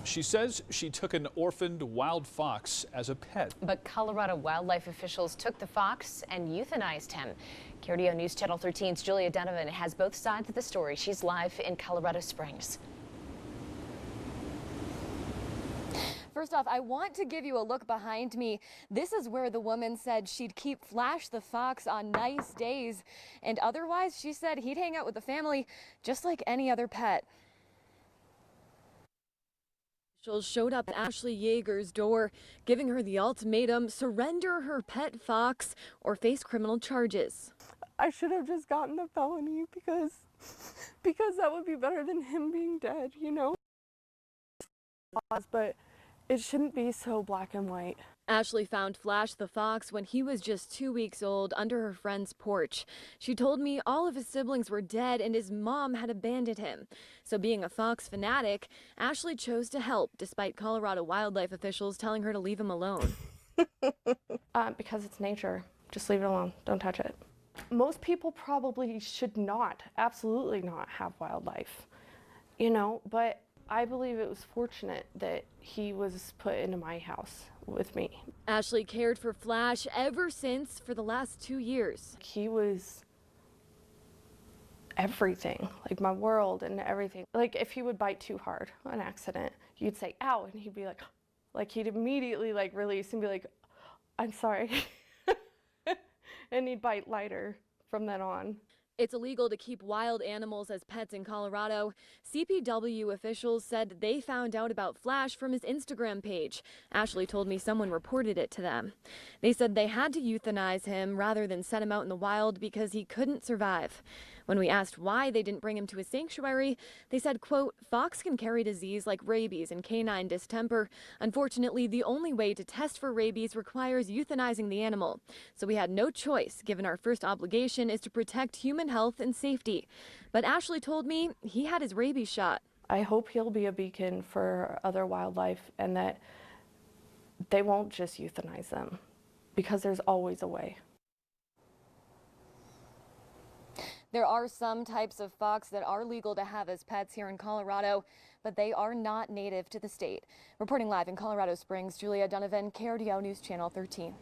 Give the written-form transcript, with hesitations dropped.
She says she took an orphaned wild fox as a pet. But Colorado wildlife officials took the fox and euthanized him. KRDO News Channel 13's Julia Donovan has both sides of the story. She's live in Colorado Springs. First off, I want to give you a look behind me. This is where the woman said she'd keep Flash the fox on nice days, and otherwise she said he'd hang out with the family just like any other pet. Officials showed up at Ashley Yeager's door, giving her the ultimatum: surrender her pet fox or face criminal charges. I should have just gotten the felony because that would be better than him being dead, you know? But it shouldn't be so black and white. Ashley found Flash the fox when he was just 2 weeks old under her friend's porch. She told me all of his siblings were dead and his mom had abandoned him. So being a fox fanatic, Ashley chose to help despite Colorado wildlife officials telling her to leave him alone. Because it's nature. Just leave it alone. Don't touch it. Most people probably should not, absolutely not have wildlife, you know, but I believe it was fortunate that he was put into my house with me. Ashley cared for Flash ever since for the last 2 years. He was everything, like my world and everything. Like if he would bite too hard on accident, you'd say, ow, and he'd be like he'd immediately like release and be like, I'm sorry. And he'd bite lighter from then on. It's illegal to keep wild animals as pets in Colorado. CPW officials said they found out about Flash from his Instagram page. Ashley told me someone reported it to them. They said they had to euthanize him rather than set him out in the wild because he couldn't survive. When we asked why they didn't bring him to a sanctuary, they said, quote, fox can carry disease like rabies and canine distemper. Unfortunately, the only way to test for rabies requires euthanizing the animal. So we had no choice, given our first obligation is to protect human health and safety. But Ashley told me he had his rabies shot. I hope he'll be a beacon for other wildlife and that they won't just euthanize them, because there's always a way. There are some types of fox that are legal to have as pets here in Colorado, but they are not native to the state. Reporting live in Colorado Springs, Julia Donovan, KRDO News Channel 13.